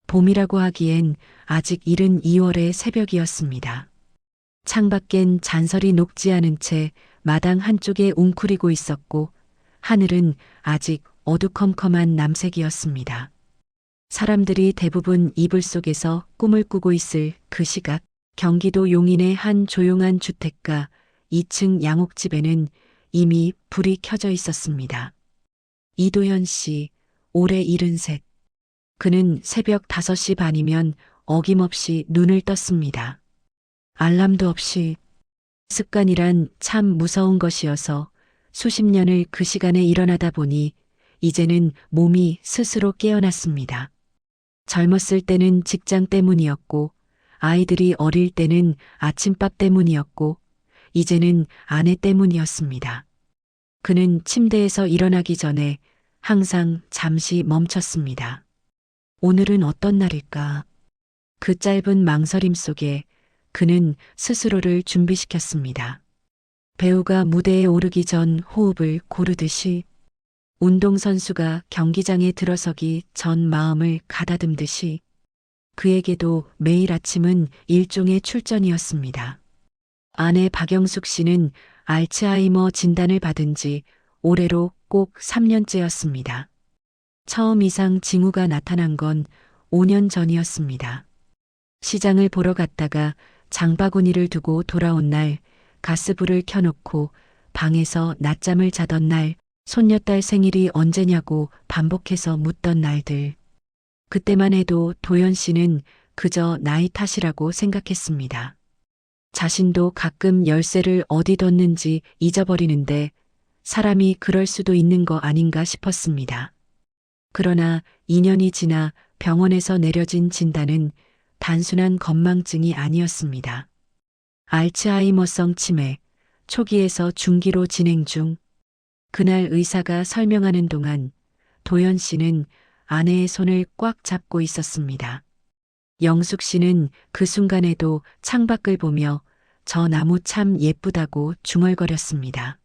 봄이라고 하기엔 아직 이른 2월의 새벽이었습니다. 창밖엔 잔설이 녹지 않은 채 마당 한쪽에 웅크리고 있었고 하늘은 아직 어두컴컴한 남색이었습니다. 사람들이 대부분 이불 속에서 꿈을 꾸고 있을 그 시각, 경기도 용인의 한 조용한 주택가 2층 양옥집에는 이미 불이 켜져 있었습니다. 이도현 씨, 올해 73. 그는 새벽 5시 반이면 어김없이 눈을 떴습니다. 알람도 없이. 습관이란 참 무서운 것이어서 수십 년을 그 시간에 일어나다 보니 이제는 몸이 스스로 깨어났습니다. 젊었을 때는 직장 때문이었고 아이들이 어릴 때는 아침밥 때문이었고 이제는 아내 때문이었습니다. 그는 침대에서 일어나기 전에 항상 잠시 멈췄습니다. 오늘은 어떤 날일까? 그 짧은 망설임 속에 그는 스스로를 준비시켰습니다. 배우가 무대에 오르기 전 호흡을 고르듯이, 운동선수가 경기장에 들어서기 전 마음을 가다듬듯이 그에게도 매일 아침은 일종의 출전이었습니다. 아내 박영숙 씨는 알츠하이머 진단을 받은 지 올해로 꼭 3년째였습니다. 처음 이상 징후가 나타난 건 5년 전이었습니다. 시장을 보러 갔다가 장바구니를 두고 돌아온 날, 가스불을 켜놓고 방에서 낮잠을 자던 날, 손녀딸 생일이 언제냐고 반복해서 묻던 날들. 그때만 해도 도연 씨는 그저 나이 탓이라고 생각했습니다. 자신도 가끔 열쇠를 어디 뒀는지 잊어버리는데 사람이 그럴 수도 있는 거 아닌가 싶었습니다. 그러나 2년이 지나 병원에서 내려진 진단은 단순한 건망증이 아니었습니다. 알츠하이머성 치매, 초기에서 중기로 진행 중. 그날 의사가 설명하는 동안 도연 씨는 아내의 손을 꽉 잡고 있었습니다. 영숙 씨는 그 순간에도 창밖을 보며 저 나무 참 예쁘다고 중얼거렸습니다.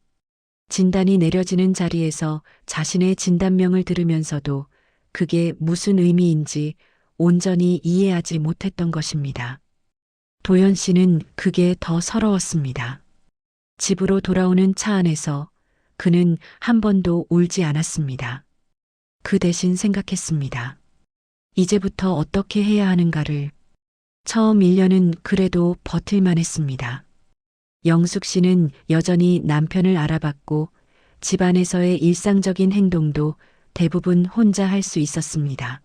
진단이 내려지는 자리에서 자신의 진단명을 들으면서도 그게 무슨 의미인지 온전히 이해하지 못했던 것입니다. 도연 씨는 그게 더 서러웠습니다. 집으로 돌아오는 차 안에서 그는 한 번도 울지 않았습니다. 그 대신 생각했습니다. 이제부터 어떻게 해야 하는가를. 처음 1년은 그래도 버틸만 했습니다. 영숙 씨는 여전히 남편을 알아봤고 집안에서의 일상적인 행동도 대부분 혼자 할 수 있었습니다.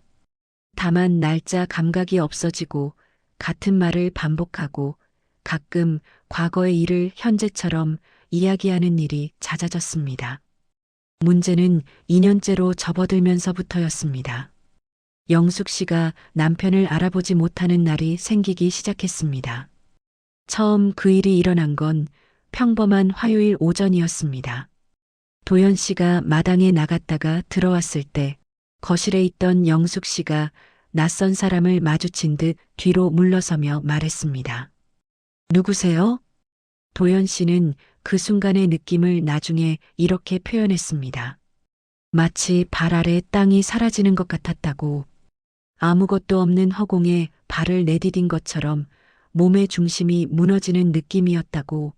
다만 날짜 감각이 없어지고 같은 말을 반복하고 가끔 과거의 일을 현재처럼 이야기하는 일이 잦아졌습니다. 문제는 2년째로 접어들면서부터였습니다. 영숙 씨가 남편을 알아보지 못하는 날이 생기기 시작했습니다. 처음 그 일이 일어난 건 평범한 화요일 오전이었습니다. 도연 씨가 마당에 나갔다가 들어왔을 때 거실에 있던 영숙 씨가 낯선 사람을 마주친 듯 뒤로 물러서며 말했습니다. 누구세요? 도연 씨는 그 순간의 느낌을 나중에 이렇게 표현했습니다. 마치 발 아래 땅이 사라지는 것 같았다고. 아무것도 없는 허공에 발을 내디딘 것처럼 몸의 중심이 무너지는 느낌이었다고.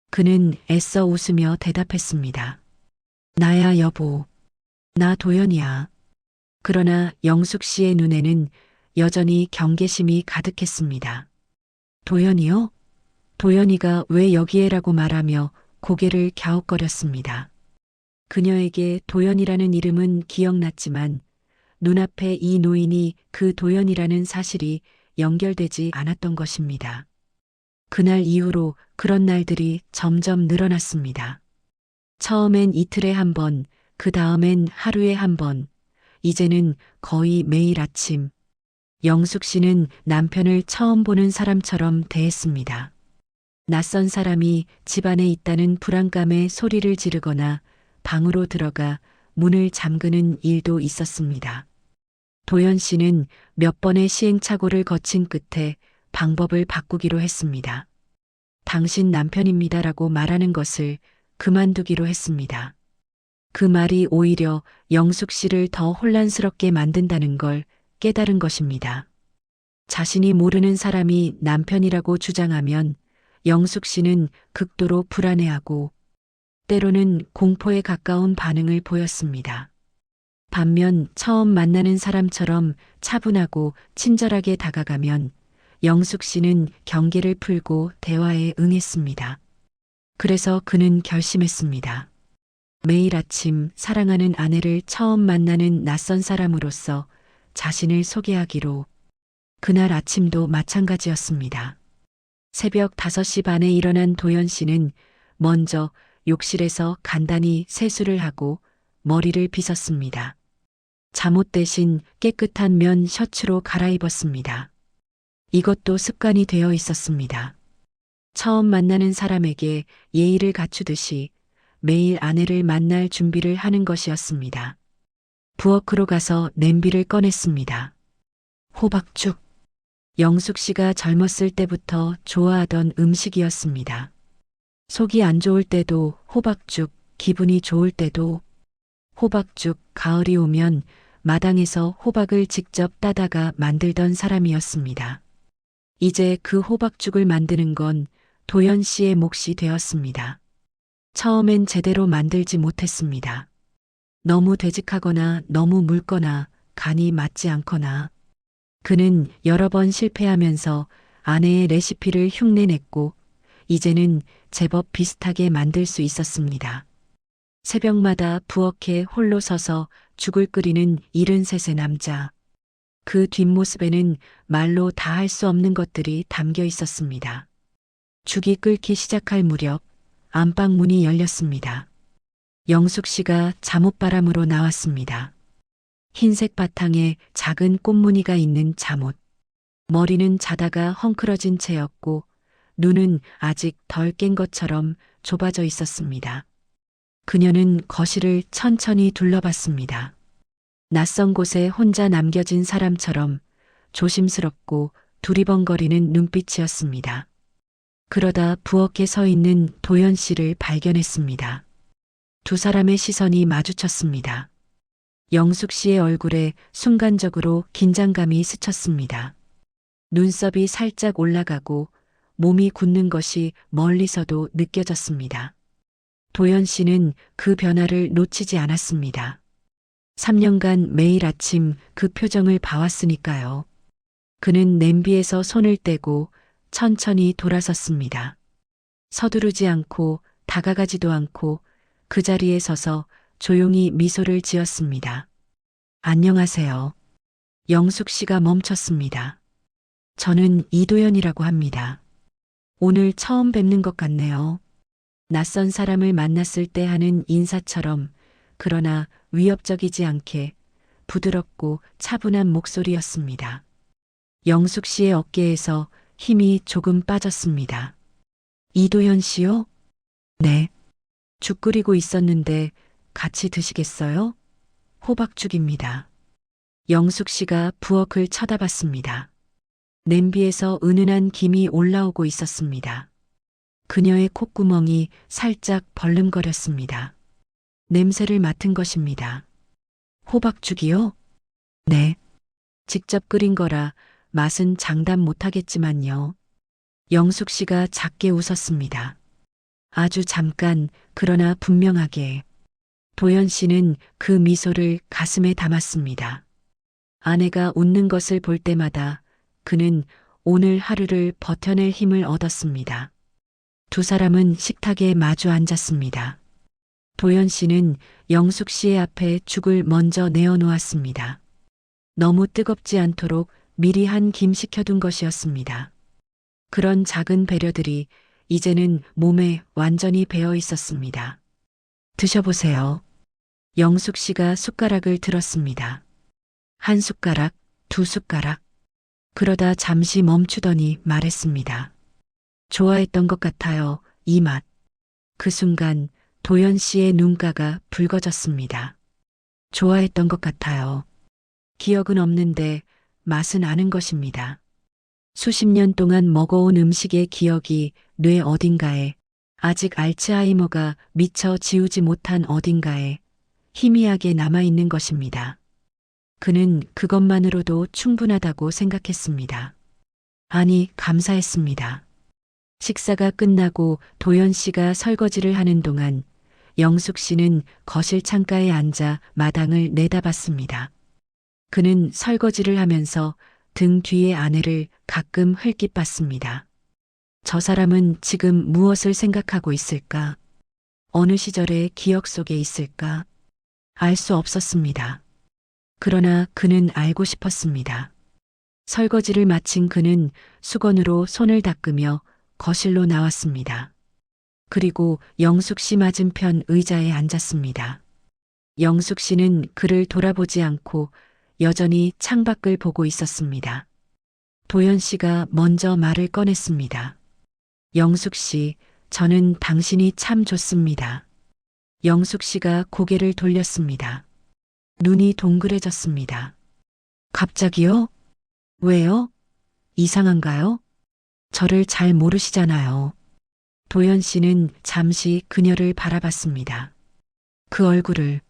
그는 애써 웃으며 대답했습니다. 나야 여보. 나 도연이야. 그러나 영숙 씨의 눈에는 여전히 경계심이 가득했습니다. 도연이요? 도연이가 왜 여기에라고 말하며 고개를 갸웃거렸습니다. 그녀에게 도연이라는 이름은 기억났지만 눈앞에 이 노인이 그 도연이라는 사실이 연결되지 않았던 것입니다. 그날 이후로 그런 날들이 점점 늘어났습니다. 처음엔 이틀에 한 번, 그 다음엔 하루에 한 번, 이제는 거의 매일 아침. 영숙 씨는 남편을 처음 보는 사람처럼 대했습니다. 낯선 사람이 집안에 있다는 불안감에 소리를 지르거나 방으로 들어가 문을 잠그는 일도 있었습니다. 도연 씨는 몇 번의 시행착오를 거친 끝에 방법을 바꾸기로 했습니다. 당신 남편입니다라고 말하는 것을 그만두기로 했습니다. 그 말이 오히려 영숙 씨를 더 혼란스럽게 만든다는 걸 깨달은 것입니다. 자신이 모르는 사람이 남편이라고 주장하면 영숙 씨는 극도로 불안해하고 때로는 공포에 가까운 반응을 보였습니다. 반면 처음 만나는 사람처럼 차분하고 친절하게 다가가면 영숙 씨는 경계를 풀고 대화에 응했습니다. 그래서 그는 결심했습니다. 매일 아침 사랑하는 아내를 처음 만나는 낯선 사람으로서 자신을 소개하기로. 그날 아침도 마찬가지였습니다. 새벽 5시 반에 일어난 도연 씨는 먼저 욕실에서 간단히 세수를 하고 머리를 빗었습니다. 잠옷 대신 깨끗한 면 셔츠로 갈아입었습니다. 이것도 습관이 되어 있었습니다. 처음 만나는 사람에게 예의를 갖추듯이 매일 아내를 만날 준비를 하는 것이었습니다. 부엌으로 가서 냄비를 꺼냈습니다. 호박죽. 영숙 씨가 젊었을 때부터 좋아하던 음식이었습니다. 속이 안 좋을 때도 호박죽, 기분이 좋을 때도 호박죽, 가을이 오면 마당에서 호박을 직접 따다가 만들던 사람이었습니다. 이제 그 호박죽을 만드는 건 도연 씨의 몫이 되었습니다. 처음엔 제대로 만들지 못했습니다. 너무 되직하거나 너무 묽거나 간이 맞지 않거나. 그는 여러 번 실패하면서 아내의 레시피를 흉내냈고 이제는 제법 비슷하게 만들 수 있었습니다. 새벽마다 부엌에 홀로 서서 죽을 끓이는 73세 남자. 그 뒷모습에는 말로 다 할 수 없는 것들이 담겨 있었습니다. 죽이 끓기 시작할 무렵 안방 문이 열렸습니다. 영숙 씨가 잠옷바람으로 나왔습니다. 흰색 바탕에 작은 꽃무늬가 있는 잠옷. 머리는 자다가 헝클어진 채였고 눈은 아직 덜 깬 것처럼 좁아져 있었습니다. 그녀는 거실을 천천히 둘러봤습니다. 낯선 곳에 혼자 남겨진 사람처럼 조심스럽고 두리번거리는 눈빛이었습니다. 그러다 부엌에 서 있는 도연 씨를 발견했습니다. 두 사람의 시선이 마주쳤습니다. 영숙 씨의 얼굴에 순간적으로 긴장감이 스쳤습니다. 눈썹이 살짝 올라가고 몸이 굳는 것이 멀리서도 느껴졌습니다. 도연 씨는 그 변화를 놓치지 않았습니다. 3년간 매일 아침 그 표정을 봐왔으니까요. 그는 냄비에서 손을 떼고 천천히 돌아섰습니다. 서두르지 않고 다가가지도 않고 그 자리에 서서 조용히 미소를 지었습니다. 안녕하세요. 영숙 씨가 멈췄습니다. 저는 이도연이라고 합니다. 오늘 처음 뵙는 것 같네요. 낯선 사람을 만났을 때 하는 인사처럼 그러나 위협적이지 않게 부드럽고 차분한 목소리였습니다. 영숙 씨의 어깨에서 힘이 조금 빠졌습니다. 이도연 씨요? 네. 죽 끓이고 있었는데 같이 드시겠어요? 호박죽입니다. 영숙 씨가 부엌을 쳐다봤습니다. 냄비에서 은은한 김이 올라오고 있었습니다. 그녀의 콧구멍이 살짝 벌름거렸습니다. 냄새를 맡은 것입니다. 호박죽이요? 네. 직접 끓인 거라 맛은 장담 못하겠지만요. 영숙 씨가 작게 웃었습니다. 아주 잠깐, 그러나 분명하게. 도연 씨는 그 미소를 가슴에 담았습니다. 아내가 웃는 것을 볼 때마다 그는 오늘 하루를 버텨낼 힘을 얻었습니다. 두 사람은 식탁에 마주 앉았습니다. 도연 씨는 영숙 씨의 앞에 죽을 먼저 내어놓았습니다. 너무 뜨겁지 않도록 미리 한 김 식혀둔 것이었습니다. 그런 작은 배려들이 이제는 몸에 완전히 배어 있었습니다. 드셔보세요. 영숙 씨가 숟가락을 들었습니다. 한 숟가락, 두 숟가락. 그러다 잠시 멈추더니 말했습니다. 좋아했던 것 같아요, 이 맛. 그 순간 도연 씨의 눈가가 붉어졌습니다. 좋아했던 것 같아요. 기억은 없는데 맛은 아는 것입니다. 수십 년 동안 먹어온 음식의 기억이 뇌 어딘가에, 아직 알츠하이머가 미처 지우지 못한 어딘가에 희미하게 남아있는 것입니다. 그는 그것만으로도 충분하다고 생각했습니다. 아니, 감사했습니다. 식사가 끝나고 도연 씨가 설거지를 하는 동안 영숙 씨는 거실 창가에 앉아 마당을 내다봤습니다. 그는 설거지를 하면서 등 뒤의 아내를 가끔 흘낏 봤습니다. 저 사람은 지금 무엇을 생각하고 있을까? 어느 시절의 기억 속에 있을까? 알 수 없었습니다. 그러나 그는 알고 싶었습니다. 설거지를 마친 그는 수건으로 손을 닦으며 거실로 나왔습니다. 그리고 영숙 씨 맞은편 의자에 앉았습니다. 영숙 씨는 그를 돌아보지 않고 여전히 창밖을 보고 있었습니다. 도연 씨가 먼저 말을 꺼냈습니다. 영숙 씨, 저는 당신이 참 좋습니다. 영숙 씨가 고개를 돌렸습니다. 눈이 동그래졌습니다. 갑자기요? 왜요? 이상한가요? 저를 잘 모르시잖아요. 도연 씨는 잠시 그녀를 바라봤습니다. 그 얼굴을,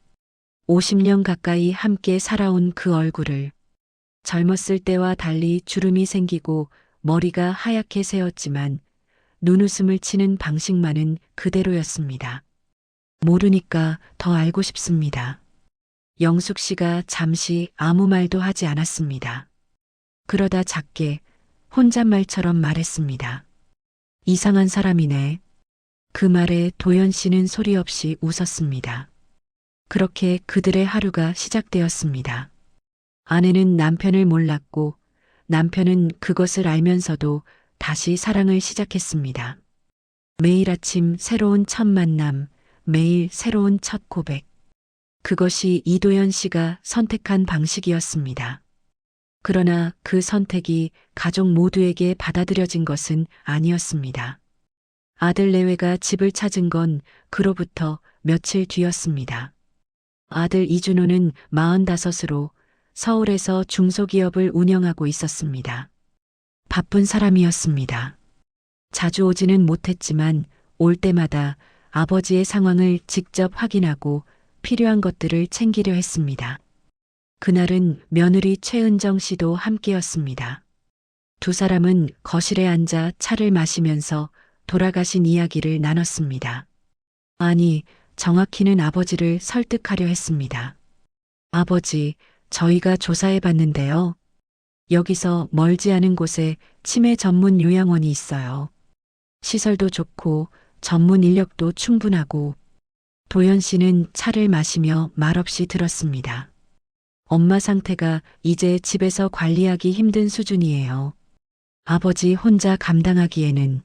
50년 가까이 함께 살아온 그 얼굴을, 젊었을 때와 달리 주름이 생기고 머리가 하얗게 새었지만 눈웃음을 치는 방식만은 그대로였습니다. 모르니까 더 알고 싶습니다. 영숙 씨가 잠시 아무 말도 하지 않았습니다. 그러다 작게 혼잣말처럼 말했습니다. 이상한 사람이네. 그 말에 도연 씨는 소리 없이 웃었습니다. 그렇게 그들의 하루가 시작되었습니다. 아내는 남편을 몰랐고 남편은 그것을 알면서도 다시 사랑을 시작했습니다. 매일 아침 새로운 첫 만남, 매일 새로운 첫 고백. 그것이 이도연 씨가 선택한 방식이었습니다. 그러나 그 선택이 가족 모두에게 받아들여진 것은 아니었습니다. 아들 내외가 집을 찾은 건 그로부터 며칠 뒤였습니다. 아들 이준호는 45으로 서울에서 중소기업을 운영하고 있었습니다. 바쁜 사람이었습니다. 자주 오지는 못했지만 올 때마다 아버지의 상황을 직접 확인하고 필요한 것들을 챙기려 했습니다. 그날은 며느리 최은정 씨도 함께였습니다. 두 사람은 거실에 앉아 차를 마시면서 돌아가신 이야기를 나눴습니다. 아니, 정확히는 아버지를 설득하려 했습니다. 아버지, 저희가 조사해 봤는데요. 여기서 멀지 않은 곳에 치매 전문 요양원이 있어요. 시설도 좋고 전문 인력도 충분하고. 도연 씨는 차를 마시며 말없이 들었습니다. 엄마 상태가 이제 집에서 관리하기 힘든 수준이에요. 아버지 혼자 감당하기에는.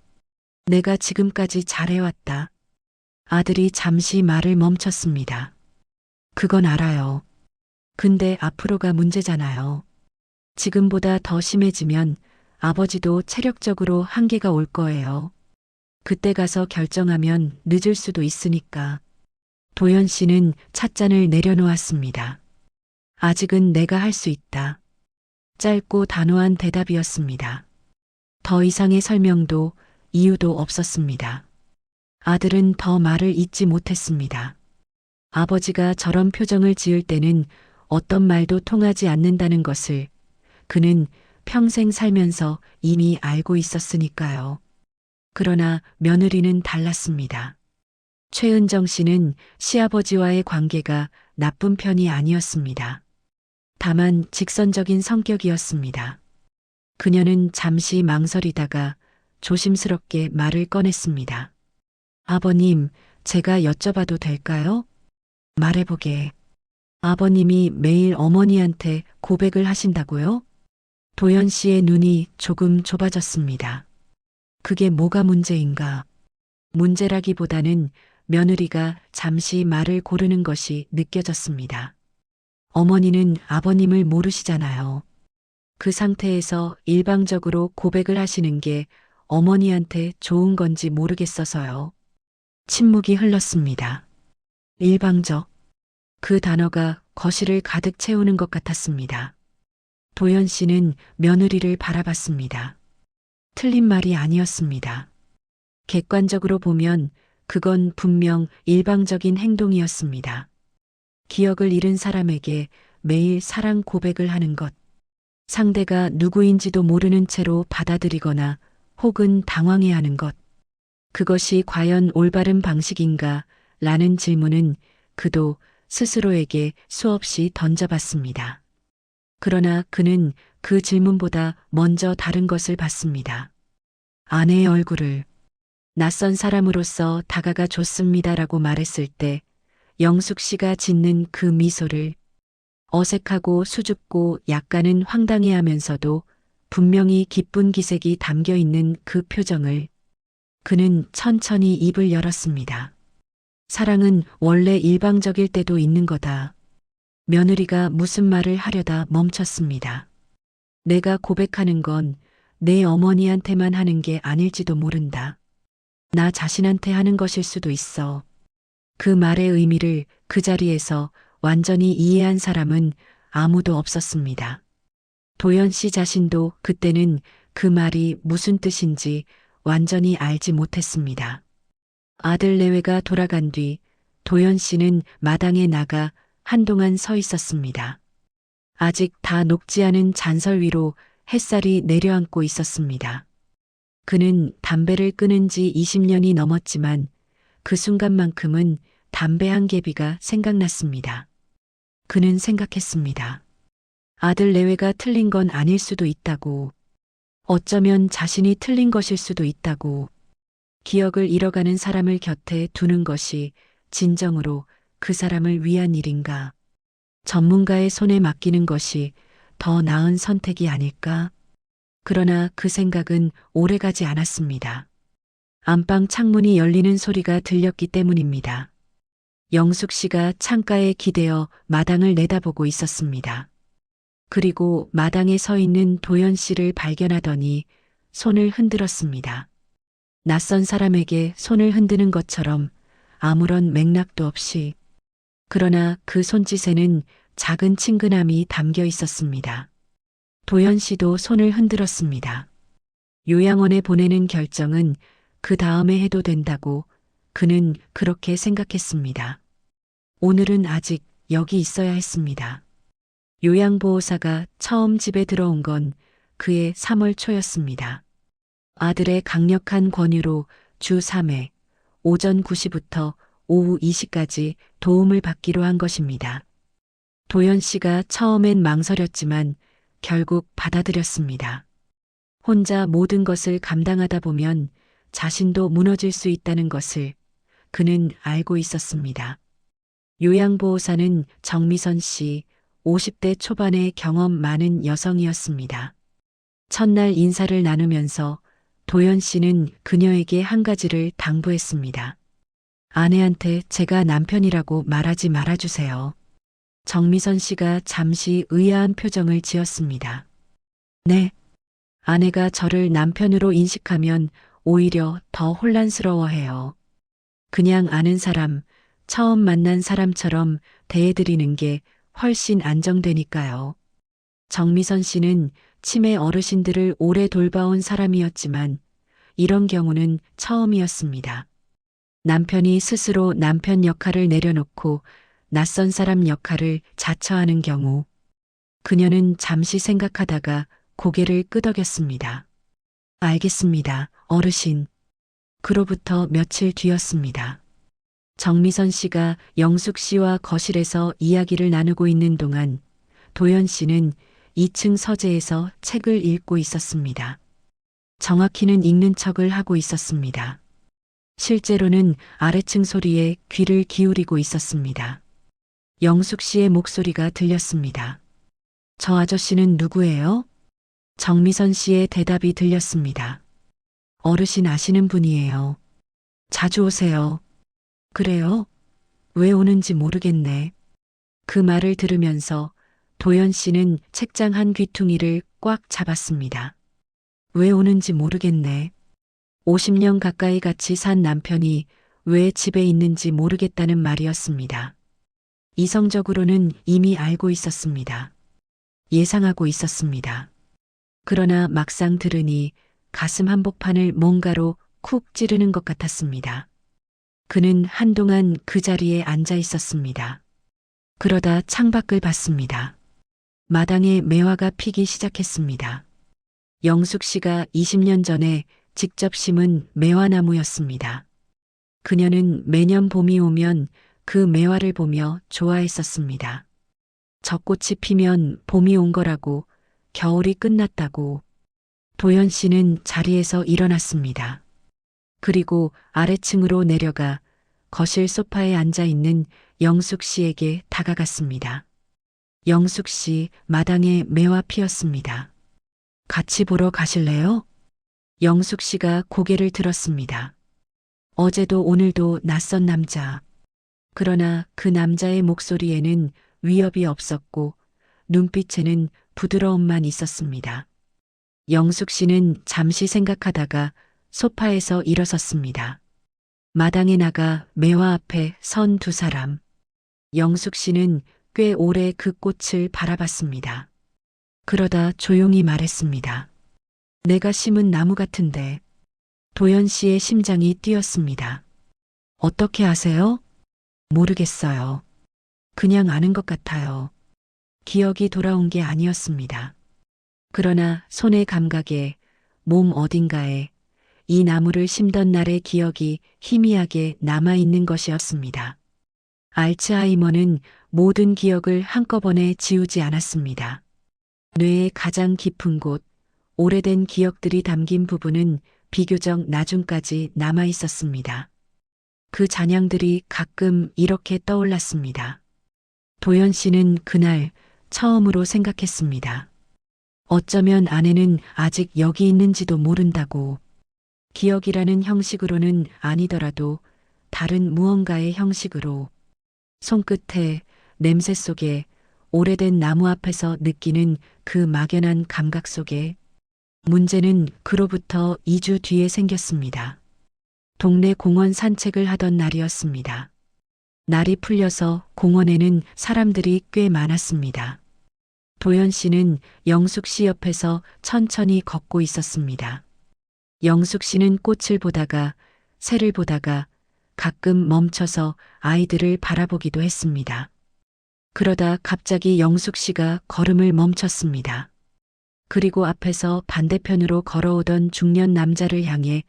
내가 지금까지 잘해왔다. 아들이 잠시 말을 멈췄습니다. 그건 알아요. 근데 앞으로가 문제잖아요. 지금보다 더 심해지면 아버지도 체력적으로 한계가 올 거예요. 그때 가서 결정하면 늦을 수도 있으니까. 도연 씨는 찻잔을 내려놓았습니다. 아직은 내가 할 수 있다. 짧고 단호한 대답이었습니다. 더 이상의 설명도 이유도 없었습니다. 아들은 더 말을 잇지 못했습니다. 아버지가 저런 표정을 지을 때는 어떤 말도 통하지 않는다는 것을 그는 평생 살면서 이미 알고 있었으니까요. 그러나 며느리는 달랐습니다. 최은정 씨는 시아버지와의 관계가 나쁜 편이 아니었습니다. 다만 직선적인 성격이었습니다. 그녀는 잠시 망설이다가 조심스럽게 말을 꺼냈습니다. 아버님, 제가 여쭤봐도 될까요? 말해보게. 아버님이 매일 어머니한테 고백을 하신다고요? 도연 씨의 눈이 조금 좁아졌습니다. 그게 뭐가 문제인가? 문제라기보다는 며느리가 잠시 말을 고르는 것이 느껴졌습니다. 어머니는 아버님을 모르시잖아요. 그 상태에서 일방적으로 고백을 하시는 게 어머니한테 좋은 건지 모르겠어서요. 침묵이 흘렀습니다. 일방적. 그 단어가 거실을 가득 채우는 것 같았습니다. 도연 씨는 며느리를 바라봤습니다. 틀린 말이 아니었습니다. 객관적으로 보면 그건 분명 일방적인 행동이었습니다. 기억을 잃은 사람에게 매일 사랑 고백을 하는 것. 상대가 누구인지도 모르는 채로 받아들이거나 혹은 당황해하는 것. 그것이 과연 올바른 방식인가? 라는 질문은 그도 스스로에게 수없이 던져봤습니다. 그러나 그는 그 질문보다 먼저 다른 것을 봤습니다. 아내의 얼굴을. 낯선 사람으로서 다가가 줬습니다라고 말했을 때 영숙 씨가 짓는 그 미소를, 어색하고 수줍고 약간은 황당해하면서도 분명히 기쁜 기색이 담겨 있는 그 표정을, 그는 천천히 입을 열었습니다. 사랑은 원래 일방적일 때도 있는 거다. 며느리가 무슨 말을 하려다 멈췄습니다. 내가 고백하는 건 내 어머니한테만 하는 게 아닐지도 모른다. 나 자신한테 하는 것일 수도 있어. 그 말의 의미를 그 자리에서 완전히 이해한 사람은 아무도 없었습니다. 도연 씨 자신도 그때는 그 말이 무슨 뜻인지 완전히 알지 못했습니다. 아들 내외가 돌아간 뒤 도연 씨는 마당에 나가 한동안 서 있었습니다. 아직 다 녹지 않은 잔설 위로 햇살이 내려앉고 있었습니다. 그는 담배를 끊은 지 20년이 넘었지만 그 순간만큼은 담배 한 개비가 생각났습니다. 그는 생각했습니다. 아들 내외가 틀린 건 아닐 수도 있다고. 어쩌면 자신이 틀린 것일 수도 있다고. 기억을 잃어가는 사람을 곁에 두는 것이 진정으로 그 사람을 위한 일인가. 전문가의 손에 맡기는 것이 더 나은 선택이 아닐까? 그러나 그 생각은 오래가지 않았습니다. 안방 창문이 열리는 소리가 들렸기 때문입니다. 영숙 씨가 창가에 기대어 마당을 내다보고 있었습니다. 그리고 마당에 서 있는 도연 씨를 발견하더니 손을 흔들었습니다. 낯선 사람에게 손을 흔드는 것처럼 아무런 맥락도 없이. 그러나 그 손짓에는 작은 친근함이 담겨 있었습니다. 도연 씨도 손을 흔들었습니다. 요양원에 보내는 결정은 그 다음에 해도 된다고 그는 그렇게 생각했습니다. 오늘은 아직 여기 있어야 했습니다. 요양보호사가 처음 집에 들어온 건 그해 3월 초였습니다. 아들의 강력한 권유로 주 3회 오전 9시부터 오후 2시까지 도움을 받기로 한 것입니다. 도연 씨가 처음엔 망설였지만 결국 받아들였습니다. 혼자 모든 것을 감당하다 보면 자신도 무너질 수 있다는 것을 그는 알고 있었습니다. 요양보호사는 정미선 씨, 50대 초반의 경험 많은 여성이었습니다. 첫날 인사를 나누면서 도연 씨는 그녀에게 한 가지를 당부했습니다. 아내한테 제가 남편이라고 말하지 말아주세요. 정미선 씨가 잠시 의아한 표정을 지었습니다. 네. 아내가 저를 남편으로 인식하면 오히려 더 혼란스러워해요. 그냥 아는 사람, 처음 만난 사람처럼 대해드리는 게 훨씬 안정되니까요. 정미선 씨는 치매 어르신들을 오래 돌봐온 사람이었지만 이런 경우는 처음이었습니다. 남편이 스스로 남편 역할을 내려놓고 낯선 사람 역할을 자처하는 경우. 그녀는 잠시 생각하다가 고개를 끄덕였습니다. 알겠습니다, 어르신. 그로부터 며칠 뒤였습니다. 정미선 씨가 영숙 씨와 거실에서 이야기를 나누고 있는 동안 도연 씨는 2층 서재에서 책을 읽고 있었습니다. 정확히는 읽는 척을 하고 있었습니다. 실제로는 아래층 소리에 귀를 기울이고 있었습니다. 영숙 씨의 목소리가 들렸습니다. 저 아저씨는 누구예요? 정미선 씨의 대답이 들렸습니다. 어르신 아시는 분이에요. 자주 오세요. 그래요? 왜 오는지 모르겠네. 그 말을 들으면서 도연 씨는 책장 한 귀퉁이를 꽉 잡았습니다. 왜 오는지 모르겠네. 50년 가까이 같이 산 남편이 왜 집에 있는지 모르겠다는 말이었습니다. 이성적으로는 이미 알고 있었습니다. 예상하고 있었습니다. 그러나 막상 들으니 가슴 한복판을 뭔가로 쿡 찌르는 것 같았습니다. 그는 한동안 그 자리에 앉아 있었습니다. 그러다 창밖을 봤습니다. 마당에 매화가 피기 시작했습니다. 영숙 씨가 20년 전에 직접 심은 매화나무였습니다. 그녀는 매년 봄이 오면 그 매화를 보며 좋아했었습니다. 젖꽃이 피면 봄이 온 거라고, 겨울이 끝났다고. 도연 씨는 자리에서 일어났습니다. 그리고 아래층으로 내려가 거실 소파에 앉아 있는 영숙 씨에게 다가갔습니다. 영숙 씨, 마당에 매화 피었습니다. 같이 보러 가실래요? 영숙 씨가 고개를 들었습니다. 어제도 오늘도 낯선 남자. 그러나 그 남자의 목소리에는 위협이 없었고 눈빛에는 부드러움만 있었습니다. 영숙 씨는 잠시 생각하다가 소파에서 일어섰습니다. 마당에 나가 매화 앞에 선 두 사람. 영숙 씨는 꽤 오래 그 꽃을 바라봤습니다. 그러다 조용히 말했습니다. 내가 심은 나무 같은데. 도연 씨의 심장이 뛰었습니다. 어떻게 아세요? 모르겠어요. 그냥 아는 것 같아요. 기억이 돌아온 게 아니었습니다. 그러나 손의 감각에, 몸 어딘가에 이 나무를 심던 날의 기억이 희미하게 남아있는 것이었습니다. 알츠하이머는 모든 기억을 한꺼번에 지우지 않았습니다. 뇌의 가장 깊은 곳, 오래된 기억들이 담긴 부분은 비교적 나중까지 남아 있었습니다. 그 잔향들이 가끔 이렇게 떠올랐습니다. 도연 씨는 그날 처음으로 생각했습니다. 어쩌면 아내는 아직 여기 있는지도 모른다고. 기억이라는 형식으로는 아니더라도 다른 무언가의 형식으로. 손끝에, 냄새 속에, 오래된 나무 앞에서 느끼는 그 막연한 감각 속에. 문제는 그로부터 2주 뒤에 생겼습니다. 동네 공원 산책을 하던 날이었습니다. 날이 풀려서 공원에는 사람들이 꽤 많았습니다. 도연 씨는 영숙 씨 옆에서 천천히 걷고 있었습니다. 영숙 씨는 꽃을 보다가, 새를 보다가 가끔 멈춰서 아이들을 바라보기도 했습니다. 그러다 갑자기 영숙 씨가 걸음을 멈췄습니다. 그리고 앞에서 반대편으로 걸어오던 중년 남자를 향해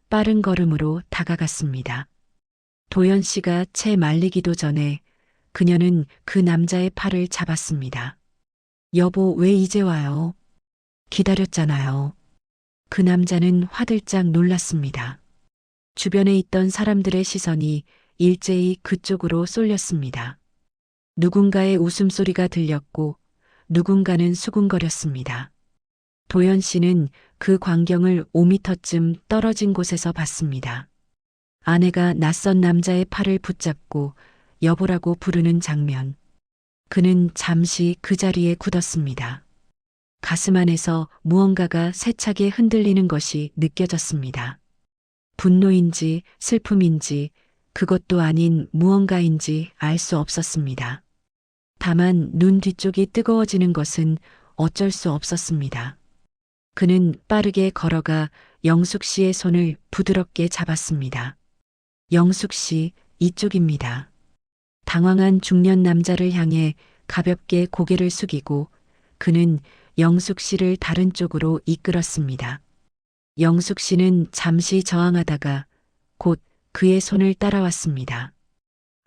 빠른 걸음으로 다가갔습니다. 도연 씨가 채 말리기도 전에 그녀는 그 남자의 팔을 잡았습니다. 여보, 왜 이제 와요? 기다렸잖아요. 그 남자는 화들짝 놀랐습니다. 주변에 있던 사람들의 시선이 일제히 그쪽으로 쏠렸습니다. 누군가의 웃음소리가 들렸고 누군가는 수군거렸습니다. 도연 씨는 그 광경을 5미터쯤 떨어진 곳에서 봤습니다. 아내가 낯선 남자의 팔을 붙잡고 여보라고 부르는 장면. 그는 잠시 그 자리에 굳었습니다. 가슴 안에서 무언가가 세차게 흔들리는 것이 느껴졌습니다. 분노인지 슬픔인지 그것도 아닌 무언가인지 알 수 없었습니다. 다만 눈 뒤쪽이 뜨거워지는 것은 어쩔 수 없었습니다. 그는 빠르게 걸어가 영숙 씨의 손을 부드럽게 잡았습니다. 영숙 씨, 이쪽입니다. 당황한 중년 남자를 향해 가볍게 고개를 숙이고 그는 영숙 씨를 다른 쪽으로 이끌었습니다. 영숙 씨는 잠시 저항하다가 곧 그의 손을 따라왔습니다.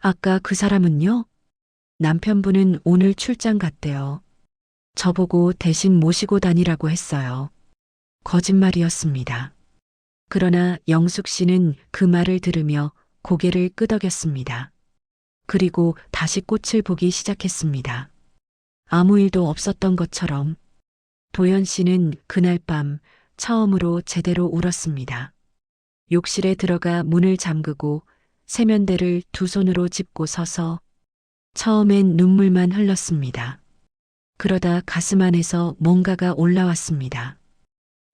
아까 그 사람은요? 남편분은 오늘 출장 갔대요. 저보고 대신 모시고 다니라고 했어요. 거짓말이었습니다. 그러나 영숙 씨는 그 말을 들으며 고개를 끄덕였습니다. 그리고 다시 꽃을 보기 시작했습니다. 아무 일도 없었던 것처럼. 도연 씨는 그날 밤 처음으로 제대로 울었습니다. 욕실에 들어가 문을 잠그고 세면대를 두 손으로 짚고 서서 처음엔 눈물만 흘렀습니다. 그러다 가슴 안에서 뭔가가 올라왔습니다.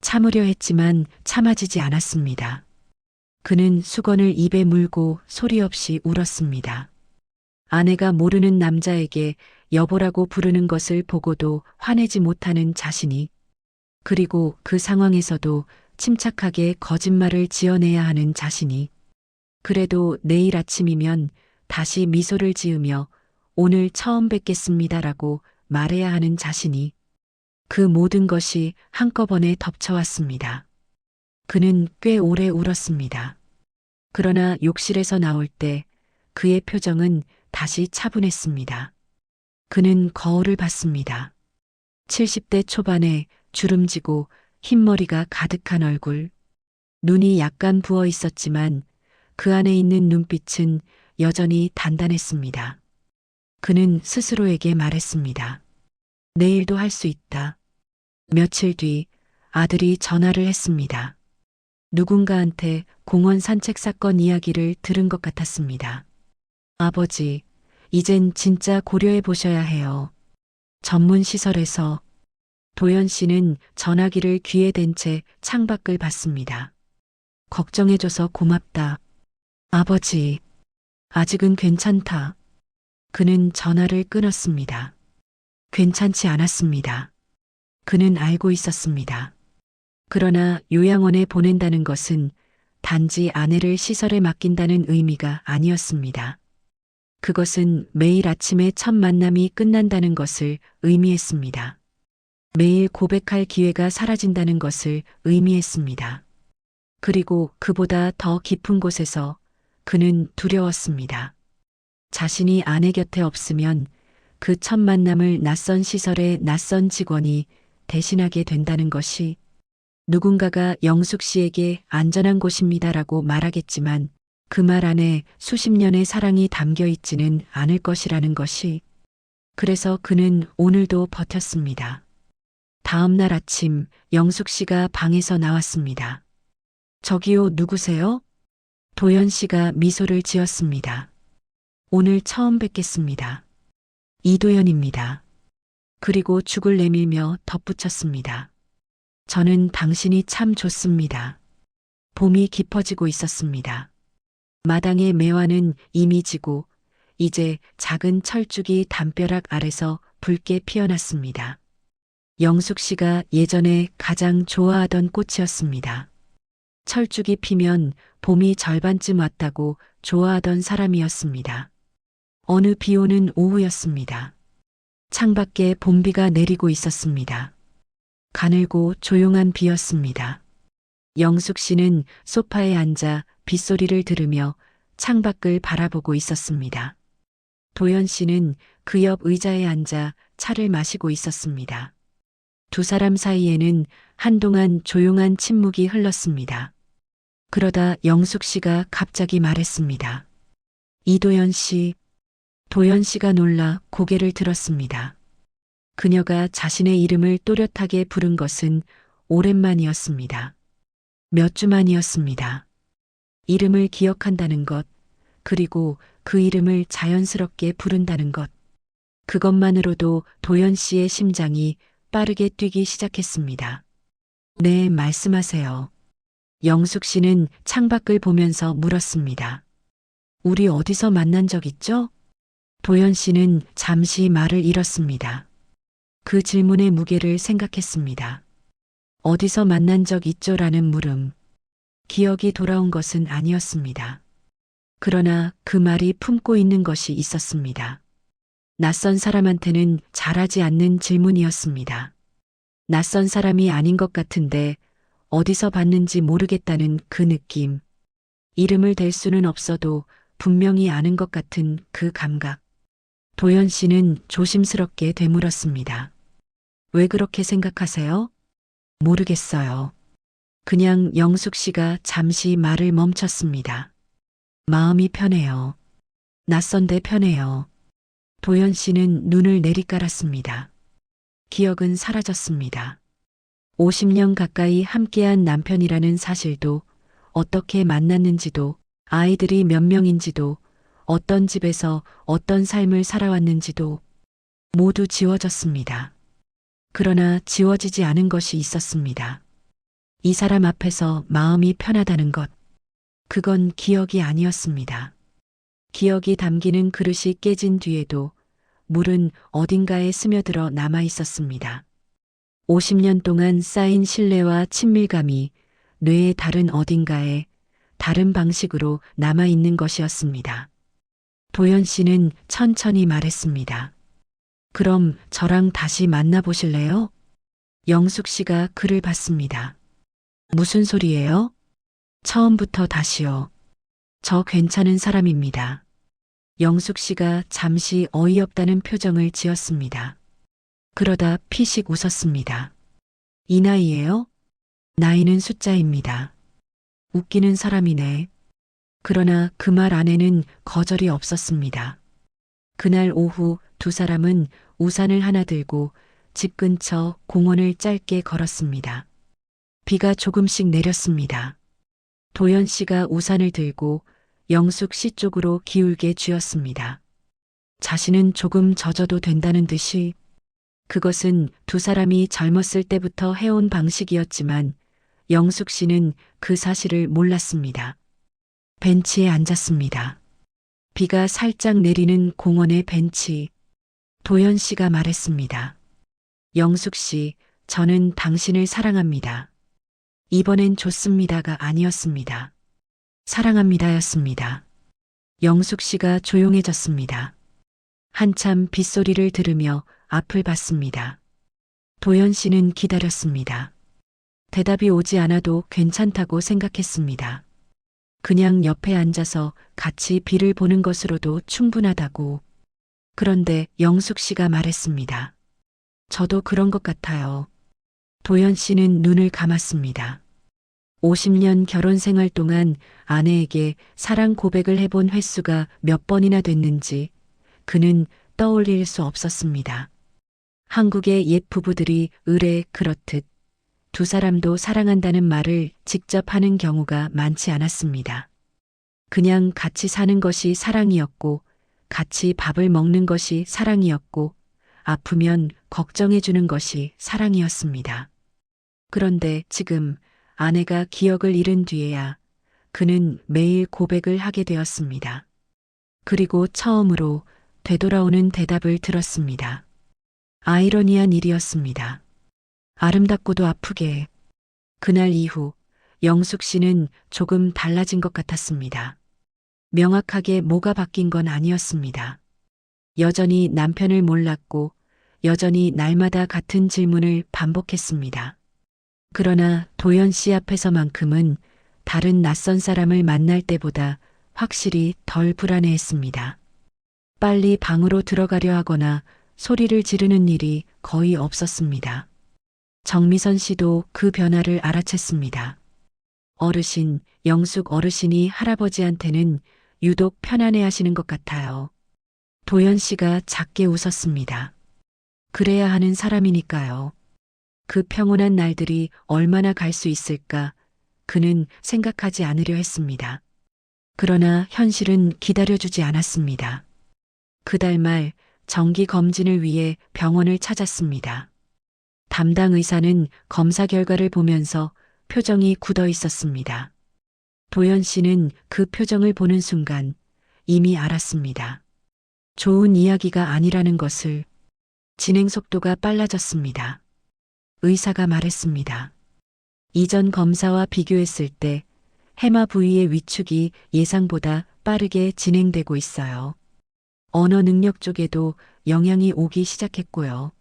참으려 했지만 참아지지 않았습니다. 그는 수건을 입에 물고 소리 없이 울었습니다. 아내가 모르는 남자에게 여보라고 부르는 것을 보고도 화내지 못하는 자신이, 그리고 그 상황에서도 침착하게 거짓말을 지어내야 하는 자신이, 그래도 내일 아침이면 다시 미소를 지으며 오늘 처음 뵙겠습니다라고 말해야 하는 자신이, 그 모든 것이 한꺼번에 덮쳐왔습니다. 그는 꽤 오래 울었습니다. 그러나 욕실에서 나올 때 그의 표정은 다시 차분했습니다. 그는 거울을 봤습니다. 70대 초반에 주름지고 흰머리가 가득한 얼굴, 눈이 약간 부어 있었지만 그 안에 있는 눈빛은 여전히 단단했습니다. 그는 스스로에게 말했습니다. 내일도 할 수 있다. 며칠 뒤 아들이 전화를 했습니다. 누군가한테 공원 산책 사건 이야기를 들은 것 같았습니다. 아버지, 이젠 진짜 고려해 보셔야 해요. 전문 시설에서. 도연 씨는 전화기를 귀에 댄 채 창밖을 봤습니다. 걱정해줘서 고맙다. 아버지, 아직은 괜찮다. 그는 전화를 끊었습니다. 괜찮지 않았습니다. 그는 알고 있었습니다. 그러나 요양원에 보낸다는 것은 단지 아내를 시설에 맡긴다는 의미가 아니었습니다. 그것은 매일 아침에 첫 만남이 끝난다는 것을 의미했습니다. 매일 고백할 기회가 사라진다는 것을 의미했습니다. 그리고 그보다 더 깊은 곳에서 그는 두려웠습니다. 자신이 아내 곁에 없으면 그 첫 만남을 낯선 시설의 낯선 직원이 대신하게 된다는 것이, 누군가가 영숙 씨에게 안전한 곳입니다라고 말하겠지만 그 말 안에 수십 년의 사랑이 담겨 있지는 않을 것이라는 것이. 그래서 그는 오늘도 버텼습니다. 다음 날 아침 영숙 씨가 방에서 나왔습니다. 저기요, 누구세요? 도연 씨가 미소를 지었습니다. 오늘 처음 뵙겠습니다. 이도연입니다. 그리고 죽을 내밀며 덧붙였습니다. 저는 당신이 참 좋습니다. 봄이 깊어지고 있었습니다. 마당의 매화는 이미 지고 이제 작은 철쭉이 담벼락 아래서 붉게 피어났습니다. 영숙 씨가 예전에 가장 좋아하던 꽃이었습니다. 철쭉이 피면 봄이 절반쯤 왔다고 좋아하던 사람이었습니다. 어느 비 오는 오후였습니다. 창밖에 봄비가 내리고 있었습니다. 가늘고 조용한 비였습니다. 영숙 씨는 소파에 앉아 빗소리를 들으며 창밖을 바라보고 있었습니다. 도연 씨는 그 옆 의자에 앉아 차를 마시고 있었습니다. 두 사람 사이에는 한동안 조용한 침묵이 흘렀습니다. 그러다 영숙 씨가 갑자기 말했습니다. 이도연 씨. 도연 씨가 놀라 고개를 들었습니다. 그녀가 자신의 이름을 또렷하게 부른 것은 오랜만이었습니다. 몇 주 만이었습니다. 이름을 기억한다는 것, 그리고 그 이름을 자연스럽게 부른다는 것. 그것만으로도 도연 씨의 심장이 빠르게 뛰기 시작했습니다. 네, 말씀하세요. 영숙 씨는 창밖을 보면서 물었습니다. 우리 어디서 만난 적 있죠? 도연 씨는 잠시 말을 잃었습니다. 그 질문의 무게를 생각했습니다. 어디서 만난 적 있죠라는 물음. 기억이 돌아온 것은 아니었습니다. 그러나 그 말이 품고 있는 것이 있었습니다. 낯선 사람한테는 잘하지 않는 질문이었습니다. 낯선 사람이 아닌 것 같은데 어디서 봤는지 모르겠다는 그 느낌. 이름을 댈 수는 없어도 분명히 아는 것 같은 그 감각. 도연 씨는 조심스럽게 되물었습니다. 왜 그렇게 생각하세요? 모르겠어요. 그냥 영숙 씨가 잠시 말을 멈췄습니다. 마음이 편해요. 낯선데 편해요. 도연 씨는 눈을 내리깔았습니다. 기억은 사라졌습니다. 50년 가까이 함께한 남편이라는 사실도, 어떻게 만났는지도, 아이들이 몇 명인지도, 어떤 집에서 어떤 삶을 살아왔는지도 모두 지워졌습니다. 그러나 지워지지 않은 것이 있었습니다. 이 사람 앞에서 마음이 편하다는 것. 그건 기억이 아니었습니다. 기억이 담기는 그릇이 깨진 뒤에도 물은 어딘가에 스며들어 남아 있었습니다. 50년 동안 쌓인 신뢰와 친밀감이 뇌의 다른 어딘가에 다른 방식으로 남아 있는 것이었습니다. 도연 씨는 천천히 말했습니다. 그럼 저랑 다시 만나보실래요? 영숙 씨가 그를 받습니다. 무슨 소리예요? 처음부터 다시요. 저 괜찮은 사람입니다. 영숙 씨가 잠시 어이없다는 표정을 지었습니다. 그러다 피식 웃었습니다. 이 나이에요? 나이는 숫자입니다. 웃기는 사람이네. 그러나 그 말 안에는 거절이 없었습니다. 그날 오후 두 사람은 우산을 하나 들고 집 근처 공원을 짧게 걸었습니다. 비가 조금씩 내렸습니다. 도연 씨가 우산을 들고 영숙 씨 쪽으로 기울게 쥐었습니다. 자신은 조금 젖어도 된다는 듯이. 그것은 두 사람이 젊었을 때부터 해온 방식이었지만 영숙 씨는 그 사실을 몰랐습니다. 벤치에 앉았습니다. 비가 살짝 내리는 공원의 벤치. 도연 씨가 말했습니다. 영숙 씨, 저는 당신을 사랑합니다. 이번엔 좋습니다가 아니었습니다. 사랑합니다였습니다. 영숙 씨가 조용해졌습니다. 한참 빗소리를 들으며 앞을 봤습니다. 도연 씨는 기다렸습니다. 대답이 오지 않아도 괜찮다고 생각했습니다. 그냥 옆에 앉아서 같이 비를 보는 것으로도 충분하다고. 그런데 영숙 씨가 말했습니다. 저도 그런 것 같아요. 도연 씨는 눈을 감았습니다. 50년 결혼 생활 동안 아내에게 사랑 고백을 해본 횟수가 몇 번이나 됐는지 그는 떠올릴 수 없었습니다. 한국의 옛 부부들이 의례 그렇듯 두 사람도 사랑한다는 말을 직접 하는 경우가 많지 않았습니다. 그냥 같이 사는 것이 사랑이었고, 같이 밥을 먹는 것이 사랑이었고, 아프면 걱정해 주는 것이 사랑이었습니다. 그런데 지금 아내가 기억을 잃은 뒤에야 그는 매일 고백을 하게 되었습니다. 그리고 처음으로 되돌아오는 대답을 들었습니다. 아이러니한 일이었습니다. 아름답고도 아프게. 그날 이후 영숙 씨는 조금 달라진 것 같았습니다. 명확하게 뭐가 바뀐 건 아니었습니다. 여전히 남편을 몰랐고 여전히 날마다 같은 질문을 반복했습니다. 그러나 도연 씨 앞에서만큼은 다른 낯선 사람을 만날 때보다 확실히 덜 불안해했습니다. 빨리 방으로 들어가려 하거나 소리를 지르는 일이 거의 없었습니다. 정미선 씨도 그 변화를 알아챘습니다. 어르신, 영숙 어르신이 할아버지한테는 유독 편안해 하시는 것 같아요. 도연 씨가 작게 웃었습니다. 그래야 하는 사람이니까요. 그 평온한 날들이 얼마나 갈 수 있을까 그는 생각하지 않으려 했습니다. 그러나 현실은 기다려주지 않았습니다. 그달 말 정기 검진을 위해 병원을 찾았습니다. 담당 의사는 검사 결과를 보면서 표정이 굳어 있었습니다. 도연 씨는 그 표정을 보는 순간 이미 알았습니다. 좋은 이야기가 아니라는 것을. 진행 속도가 빨라졌습니다. 의사가 말했습니다. 이전 검사와 비교했을 때 해마 부위의 위축이 예상보다 빠르게 진행되고 있어요. 언어 능력 쪽에도 영향이 오기 시작했고요.